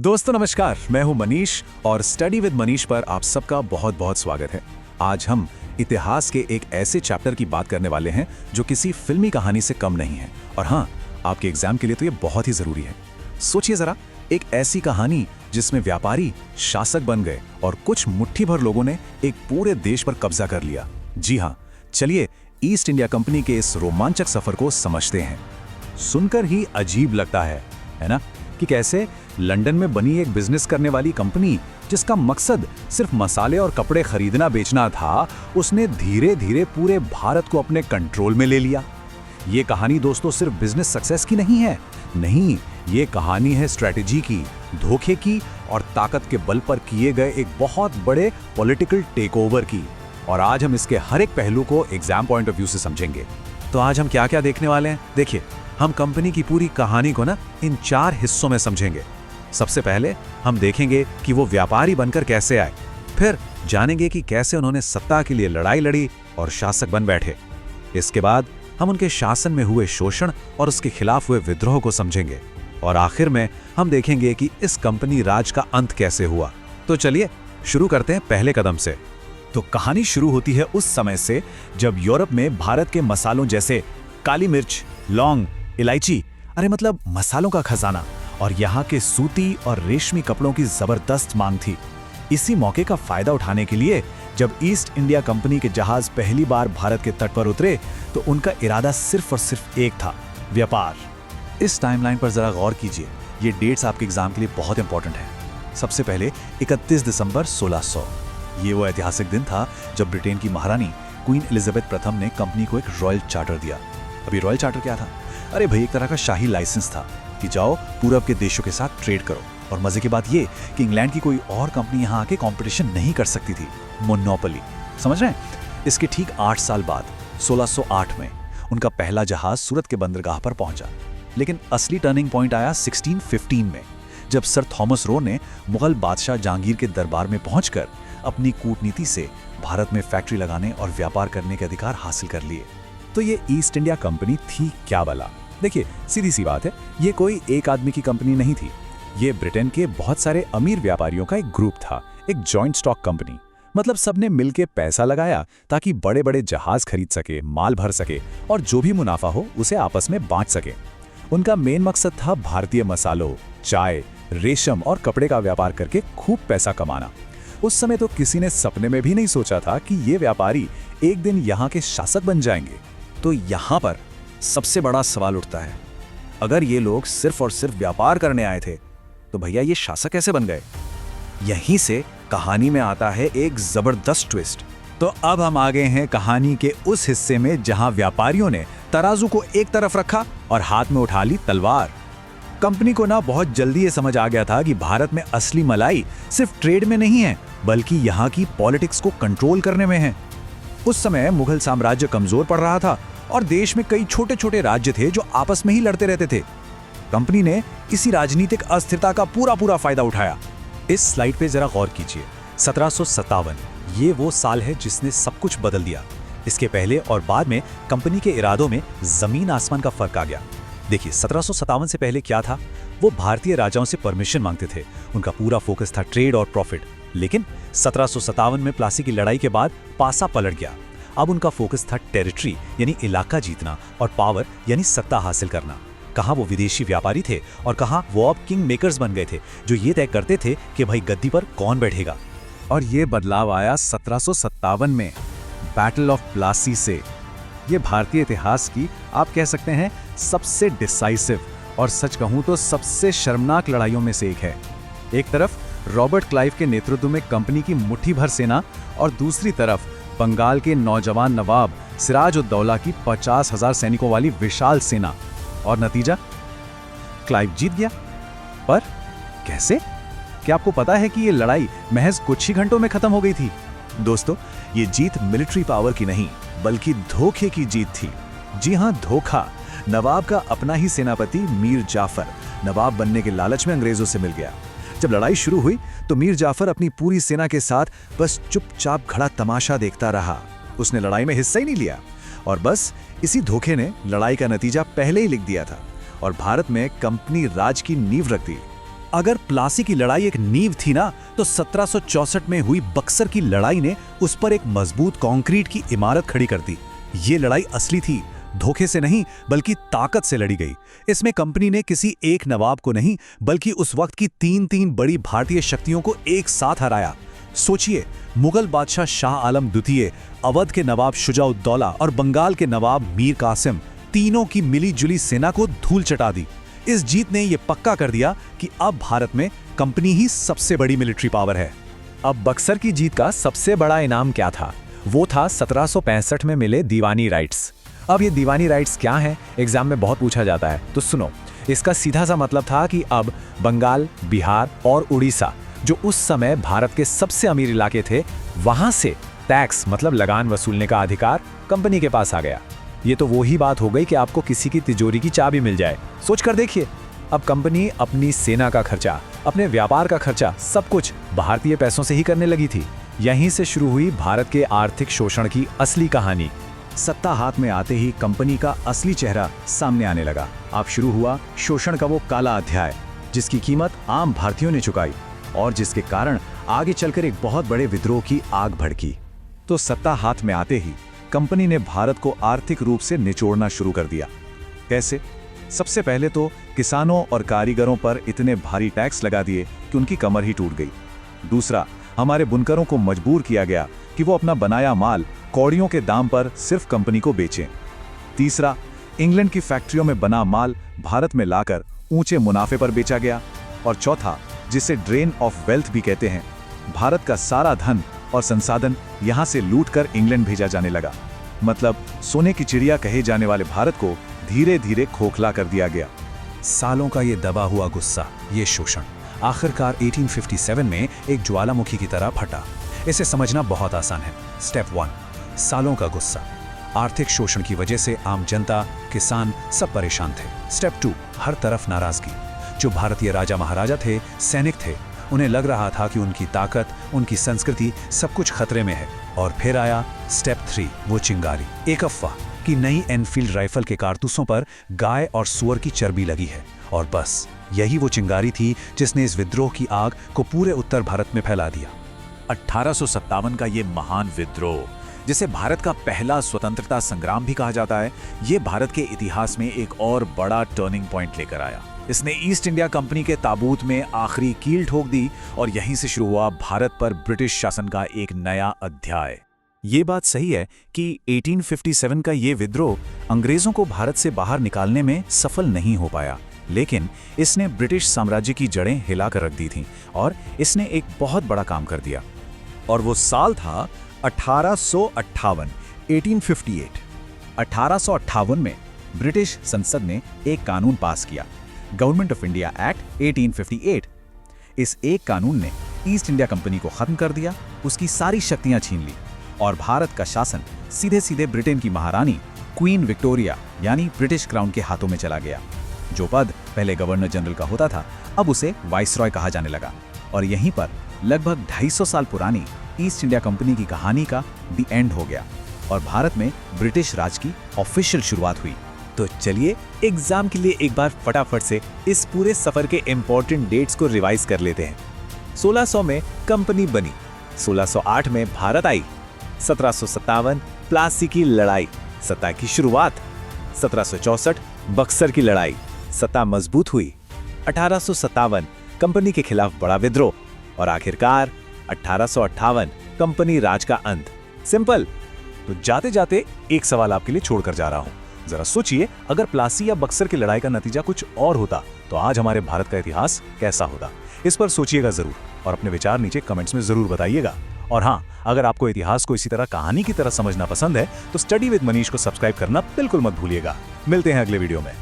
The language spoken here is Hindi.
दोस्तों नमस्कार, मैं हूं मनीष और स्टडी विद मनीष पर आप सबका बहुत बहुत स्वागत है। आज हम इतिहास के एक ऐसे चैप्टर की बात करने वाले हैं जो किसी फिल्मी कहानी से कम नहीं है और हाँ, आपके एग्जाम के लिए तो ये बहुत ही जरूरी है। सोचिए जरा, एक ऐसी कहानी जिसमें व्यापारी शासक बन गए और कुछ मुट्ठी भर लोगों ने एक पूरे देश पर कब्जा कर लिया। जी हाँ, चलिए ईस्ट इंडिया कंपनी के इस रोमांचक सफर को समझते हैं। सुनकर ही अजीब लगता है ना, कि कैसे लंदन में बनी एक बिजनेस करने वाली कंपनी जिसका मकसद सिर्फ मसाले और कपड़े खरीदना बेचना था, उसने धीरे धीरे पूरे भारत को अपने कंट्रोल में ले लिया। ये कहानी दोस्तों सिर्फ बिजनेस सक्सेस की नहीं है, नहीं, ये कहानी है स्ट्रेटेजी की, धोखे की और ताकत के बल पर किए गए एक बहुत बड़े पॉलिटिकल टेकओवर की। और आज हम इसके हर एक पहलू को एग्जाम पॉइंट ऑफ व्यू से समझेंगे। तो आज हम क्या क्या देखने वाले हैं, देखिए, हम कंपनी की पूरी कहानी को इन 4 हिस्सों में समझेंगे। सबसे पहले हम देखेंगे कि वो व्यापारी बनकर कैसे आए, फिर जानेंगे कि कैसे उन्होंने सत्ता के लिए लड़ाई लड़ी और शासक बन बैठे। इसके बाद हम उनके शासन में हुए शोषण और उसके खिलाफ हुए विद्रोह को समझेंगे और आखिर में हम देखेंगे कि इस कंपनी राज का अंत कैसे हुआ। तो चलिए शुरू करते हैं पहले कदम से। तो कहानी शुरू होती है उस समय से जब यूरोप में भारत के मसालों जैसे काली मिर्च, लौंग, इलायची, अरे मतलब मसालों का खजाना और यहाँ के सूती और रेशमी कपड़ों की जबरदस्त मांग थी। इसी मौके का फायदा उठाने के लिए जब ईस्ट इंडिया कंपनी के जहाज पहली बार भारत के तट पर उतरे तो उनका इरादा सिर्फ और सिर्फ एक था, व्यापार। इस टाइमलाइन पर जरा गौर कीजिए, ये डेट्स आपके एग्जाम के लिए बहुत इंपॉर्टेंट है। सबसे पहले 31 दिसंबर 1600, ये वो ऐतिहासिक दिन था जब ब्रिटेन की महारानी क्वीन एलिजाबेथ प्रथम ने कंपनी को एक रॉयल चार्टर दिया। अभी रॉयल चार्टर क्या था? अरे भाई, एक तरह का शाही लाइसेंस था कि जाओ पूरब के देशों के साथ ट्रेड करो। और मजे की बात ये कि इंग्लैंड की कोई और कंपनी यहाँ आके कंपटीशन नहीं कर सकती थी, मोनोपोली, समझ रहे हैं? इसके ठीक 8 साल बाद 1608 में उनका पहला जहाज सूरत के बंदरगाह पर पहुंचा। लेकिन असली टर्निंग पॉइंट आया 1615 में, जब सर थॉमस रो ने मुगल बादशाह जहांगीर के दरबार में पहुंचकर अपनी कूटनीति से भारत में फैक्ट्री लगाने और व्यापार करने के अधिकार हासिल कर लिए। तो ये ईस्ट इंडिया कंपनी थी क्या भला? देखिए, सीधी सी बात है, ये कोई एक आदमी की कंपनी नहीं थी। ये ब्रिटेन के बहुत सारे अमीर व्यापारियों का एक ग्रुप था, एक जॉइंट स्टॉक कंपनी। मतलब सबने मिलके पैसा लगाया ताकि बड़े बड़े जहाज खरीद सके, माल भर सके और जो भी मुनाफा हो उसे आपस में बांट सके। उनका मेन मकसद था भारतीय मसालों, चाय, रेशम और कपड़े का व्यापार करके खूब पैसा कमाना। उस समय तो किसी ने सपने में भी नहीं सोचा था कि ये व्यापारी एक दिन यहाँ के शासक बन जाएंगे। तो यहाँ पर सबसे बड़ा सवाल उठता है, अगर ये लोग सिर्फ और सिर्फ व्यापार करने आए थे तो भैया ये शासक कैसे बन गए? यहीं से कहानी में आता है एक जबरदस्त ट्विस्ट। तो अब हम आ गए हैं कहानी के उस हिस्से में जहां व्यापारियों ने तराजू को एक तरफ रखा और हाथ में उठा ली तलवार। कंपनी को बहुत जल्दी ये समझ आ गया था कि भारत में असली मलाई सिर्फ ट्रेड में नहीं है, बल्कि यहाँ की पॉलिटिक्स को कंट्रोल करने में है। उस समय मुगल साम्राज्य कमजोर पड़ रहा था और देश में कई छोटे छोटे राज्य थे जो आपस में ही लड़ते रहते थे। कंपनी ने इसी राजनीतिक अस्थिरता का पूरा फायदा उठाया। इस स्लाइड पे जरा गौर कीजिए, 1757, ये वो साल है जिसने सब कुछ बदल दिया। इसके पहले और बाद में कंपनी के इरादों में जमीन आसमान का फर्क आ गया। देखिए, 1757 से पहले क्या था, वो भारतीय राजाओं से परमिशन मांगते थे। उनका पूरा फोकस था ट्रेड और प्रॉफिट। लेकिन 1757 में प्लासी की लड़ाई के बाद पासा पलट गया। अब उनका फोकस था टेरिटरी यानी इलाका जीतना और पावर यानी सत्ता हासिल करना। कहाँ वो विदेशी व्यापारी थे और कहाँ वो अब किंग मेकर्स बन गए थे, जो ये तय करते थे कि भाई गद्दी पर कौन बैठेगा। और ये बदलाव आया 1757 में बैटल ऑफ प्लासी से। ये भारतीय इतिहास की आप कह सकते हैं सबसे डिसाइसिव और सच कहूं तो सबसे शर्मनाक लड़ाइयों में से एक है। एक तरफ रॉबर्ट क्लाइव के नेतृत्व में कंपनी की मुट्ठी भर सेना और दूसरी तरफ बंगाल के नौजवान नवाब सिराज-उद-दौला की 50,000 सैनिकों वाली विशाल सेना। और नतीजा, क्लाइव जीत गया। पर कैसे? क्या आपको पता है कि ये लड़ाई महज कुछ ही घंटों में खत्म हो गई थी? दोस्तों, ये जीत मिलिट्री पावर की नहीं बल्कि धोखे की जीत थी। जी हां, धोखा। नवाब का अपना ही सेनापति मीर जाफर नवाब बनने के लालच में अंग्रेजों से मिल गया। जब लड़ाई शुरू हुई तो मीर जाफर अपनी पूरी सेना के साथ बस चुपचाप खड़ा तमाशा देखता रहा। उसने लड़ाई में हिस्सा ही नहीं लिया और बस इसी धोखे ने लड़ाई का नतीजा पहले ही लिख दिया था और भारत में कंपनी राज की नींव रख दी। अगर प्लासी की लड़ाई एक नींव थी ना, तो 1764 में हुई बक्सर की लड़ाई ने उस पर एक मजबूत कंक्रीट की इमारत खड़ी कर दी। ये लड़ाई असली थी, धोखे से नहीं बल्कि ताकत से लड़ी गई। इसमें कंपनी ने किसी एक नवाब को नहीं बल्कि उस वक्त की तीन बड़ी भारतीय शक्तियों को एक साथ हराया। सोचिए, मुगल बादशाह शाह आलम द्वितीय, अवध के नवाब शुजाउद्दौला और बंगाल के नवाब मीर कासिम, तीनों की मिलीजुली सेना को धूल चटा दी। इस जीत ने यह पक्का कर दिया कि अब भारत में कंपनी ही सबसे बड़ी मिलिट्री पावर है। अब बक्सर की जीत का सबसे बड़ा इनाम क्या था? वो था 1765 में मिले दीवानी राइट्स। अब ये दीवानी राइट्स क्या हैं? एग्जाम में बहुत पूछा जाता है, तो सुनो। इसका सीधा सा मतलब था कि अब बंगाल, बिहार और उड़ीसा, जो उस समय भारत के सबसे अमीर इलाके थे, वहां से टैक्स मतलब लगान वसूलने का अधिकार कंपनी के पास आ गया। ये तो वही बात हो गई कि आपको किसी की तिजोरी की चाबी मिल जाए। सोच कर देखिए, अब कंपनी अपनी सेना का खर्चा, अपने व्यापार का खर्चा, सब कुछ भारतीय पैसों से ही करने लगी थी। यहीं से शुरू हुई भारत के आर्थिक शोषण की असली कहानी। सत्ता हाथ में आते ही कंपनी का असली चेहरा सामने आने लगा। अब शुरू हुआ शोषण का वो काला अध्याय, जिसकी कीमत आम भारतीयों ने चुकाई और जिसके कारण आगे चलकर एक बहुत बड़े विद्रोह की आग भड़की। तो सत्ता हाथ में आते ही कंपनी ने भारत को आर्थिक रूप से निचोड़ना शुरू कर दिया। कैसे? सबसे पहले तो किसानों और कारीगरों पर इतने भारी टैक्स लगा दिए कि उनकी कमर ही टूट गई। दूसरा, हमारे बुनकरों को मजबूर किया गया कि वो अपना बनाया माल कौड़ियों के दाम पर सिर्फ कंपनी को बेचें। तीसरा, इंग्लैंड की फैक्ट्रियों में बना माल भारत में लाकर ऊंचे मुनाफे पर बेचा गया। और चौथा, जिसे ड्रेन ऑफ वेल्थ भी कहते हैं, भारत का सारा धन और संसाधन यहां से लूटकर इंग्लैंड भेजा जाने लगा। मतलब सोने की चिड़िया कहे जाने वाले भारत को धीरे धीरे खोखला कर दिया गया। सालों का ये दबा हुआ गुस्सा, ये शोषण आखिरकार 1857 में एक ज्वालामुखी की तरह फटा। इसे समझना बहुत आसान है। स्टेप 1, सालों का गुस्सा। आर्थिक शोषण की वजह से आम जनता, किसान सब परेशान थे। स्टेप 2, हर तरफ नाराजगी। जो भारतीय राजा महाराजा थे, सैनिक थे, उन्हें लग रहा था कि उनकी ताकत, उनकी संस्कृति सब कुछ खतरे में है। और फिर आया स्टेप 3, वो चिंगारी। एक अफवाह कि नई एनफील्ड राइफल के कारतूसों पर गाय और सुअर की चर्बी लगी है। और बस यही वो चिंगारी थी जिसने इस विद्रोह की आग को पूरे उत्तर भारत में फैला दिया। 1857 का ये महान विद्रोह, जिसे भारत का पहला स्वतंत्रता संग्राम भी कहा जाता है, ये भारत के इतिहास में एक और बड़ा टर्निंग पॉइंट लेकर आया। इसने ईस्ट इंडिया कंपनी के ताबूत में आखिरी कील ठोक दी और यहीं से शुरू हुआ भारत पर ब्रिटिश शासन का एक नया अध्याय। ये बात सही है कि 1857 का ये विद्रोह अंग्रेजों को भारत से बाहर निकालने में सफल नहीं हो पाया, लेकिन इसने ब्रिटिश साम्राज्य की जड़ें हिलाकर रख दी थीं और इसने एक बहुत बड़ा काम कर दिया। और वो साल था 1858, 1858। 1858 में ब्रिटिश संसद ने एक कानून पास किया, गवर्नमेंट ऑफ इंडिया एक्ट 1858। इस एक कानून ने ईस्ट इंडिया कंपनी को खत्म कर दिया, उसकी सारी शक्तियां छीन ली और भारत का शासन सीधे सीधे ब्रिटेन की महारानी क्वीन विक्टोरिया यानी ब्रिटिश क्राउन के हाथों में चला गया। जो पद पहले गवर्नर जनरल का होता था, अब उसे वाइसरॉय कहा जाने लगा। और यहीं पर लगभग 250 साल पुरानी ईस्ट इंडिया कंपनी की कहानी का दी एंड हो गया और भारत में ब्रिटिश राज की ऑफिशियल शुरुआत हुई। तो चलिए एग्जाम के लिए एक बार फटाफट से इस पूरे सफर के इंपॉर्टेंट डेट्स को रिवाइज कर लेते हैं। 1600 में कंपनी बनी, 1608 में भारत आई, 1757 प्लासी की लड़ाई, सत्ता की शुरुआत, 1764 बक्सर की लड़ाई, सत्ता मजबूत हुई, 1857 कंपनी के खिलाफ बड़ा विद्रोह और आखिरकार 1858 कंपनी राज का अंत। सिंपल। तो जाते जाते एक सवाल आपके लिए छोड़कर जा रहा हूं। जरा सोचिए, अगर प्लासी या बक्सर की लड़ाई का नतीजा कुछ और होता तो आज हमारे भारत का इतिहास कैसा होता? इस पर सोचिएगा जरूर और अपने विचार नीचे कमेंट्स में जरूर बताइएगा। और हाँ, अगर आपको इतिहास को इसी तरह कहानी की तरह समझना पसंद है तो स्टडी विद मनीष को सब्सक्राइब करना बिल्कुल मत भूलिएगा। मिलते हैं अगले वीडियो में।